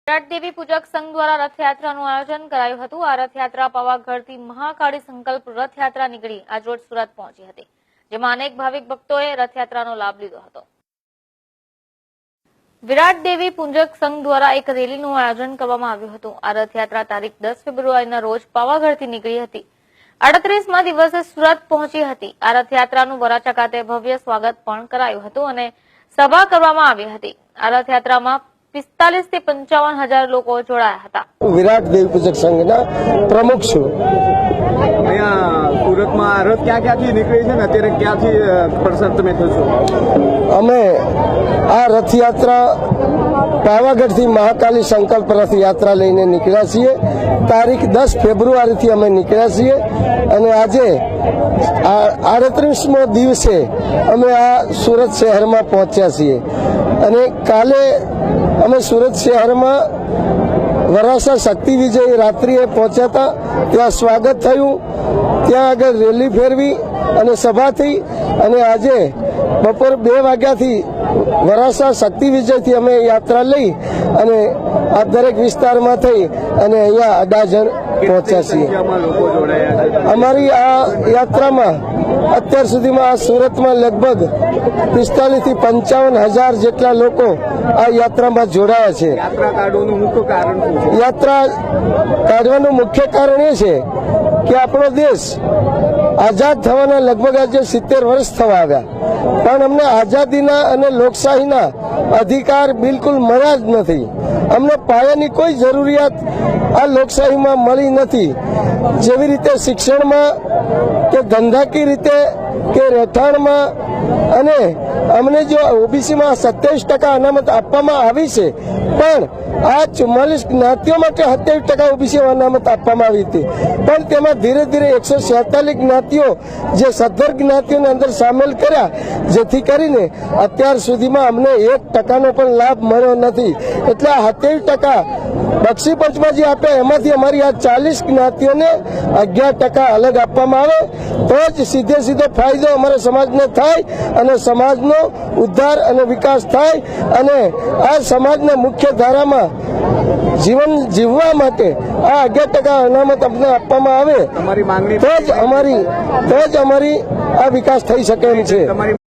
વિરાટ દેવી પૂજક સંઘ દ્વારા રથયાત્રાનું આયોજન કરાયું હતું। આ રથયાત્રા પાવાગઢથી મહાકાળી સંકલ્પ રથયાત્રા નીકળી આજરોજ સુરત પહોંચી હતી, જેમાં અનેક ભાવિક ભક્તોએ રથયાત્રાનો લાભ લીધો હતો। વિરાટ દેવી પૂજક સંઘ દ્વારા એક રેલીનું આયોજન કરવામાં આવ્યું હતું। આ રથયાત્રા તારીખ 10 ફેબ્રુઆરીના રોજ પાવાગઢથી નીકળી હતી, 38મા દિવસે સુરત પહોંચી હતી। આ રથયાત્રાનું વરાછા ખાતે ભવ્ય સ્વાગત પણ કરાયું હતું અને સભા કરવામાં આવી હતી। આ રથયાત્રામાં 45 થી 55 હજાર લોકો જોડાયા હતા। વિરાટ દેવી પૂજક સંઘના પ્રમુખ છું। અહીંયા સુરતમાં રથ ક્યાંથી નીકળી છે ને અત્યારે ક્યાંથી પ્રસાદ તમે થશો? અમે આ રથયાત્રા પાવાગઢથી મહાકાળી સંકલ્પ રથયાત્રા લઈને નીકળ્યા છીએ। તારીખ 10 ફેબ્રુઆરીથી અમે નીકળ્યા છીએ અને આજે 38મો દિવસે અમે આ સુરત શહેરમાં પહોંચ્યા છીએ અને કાલે અમે સુરત શહેરમાં વરાછા શક્તિ વિજય રાત્રિએ પહોંચ્યા હતા। ત્યાં સ્વાગત થયું, ત્યાં આગળ રેલી ફેરવી અને સભા થઈ અને આજે બપોર 2 વાગ્યાથી વરાછા શક્તિ વિજયથી અમે યાત્રા લઈ અને આ દરેક વિસ્તારમાં થઈ અને અહીંયા અડાજણ પહોંચ્યા છીએ। અમારી આ યાત્રામાં અત્યાર સુધીમાં આ સુરતમાં લગભગ 45 થી 55 હજાર જેટલા લોકો આ યાત્રામાં જોડાયા છે। યાત્રા કાઢવાનું મુખ્ય કારણ એ છે કે આપણો દેશ આઝાદ થવાના લગભગ આજે 70 વર્ષ થવા આવ્યા, પણ અમને આઝાદીના અને લોકશાહીના અધિકાર બિલકુલ મળ્યા જ નથી। અમને પાયાની કોઈ જરૂરિયાત આ લોકશાહીમાં મળી નથી, જેવી રીતે શિક્ષણમાં કે ધંધાકીય રીતે કે રહેઠાણમાં, અને અમને જો ઓબીસીમાં 27% અનામત આપવામાં આવી છે, પણ આ 44 જ્ઞાતિઓ માટે 27% ઓબીસી અનામત આપવામાં આવી હતી, પણ તેમાં ધીરે ધીરે 147 જ્ઞાતિઓ જે સદ્ધર જ્ઞાતિઓને અંદર સામેલ કર્યા, જેથી કરીને અત્યાર સુધીમાં અમને 1% પણ લાભ મળ્યો નથી। એટલે આ 27% બક્ષી પંચમાં જે આપ્યા એમાંથી અમારી આ 40 જ્ઞાતિઓને 11% અલગ આપવામાં આવે તો જ સીધો ફાયદો અમારા સમાજને થાય અને સમાજનો ઉદ્ધાર અને વિકાસ થાય અને આ સમાજના મુખ્ય ધારામાં જીવન જીવવા માટે આ 11% અનામત અમને આપવામાં આવે તો જ અમારી આ વિકાસ થઈ શકે એમ છે।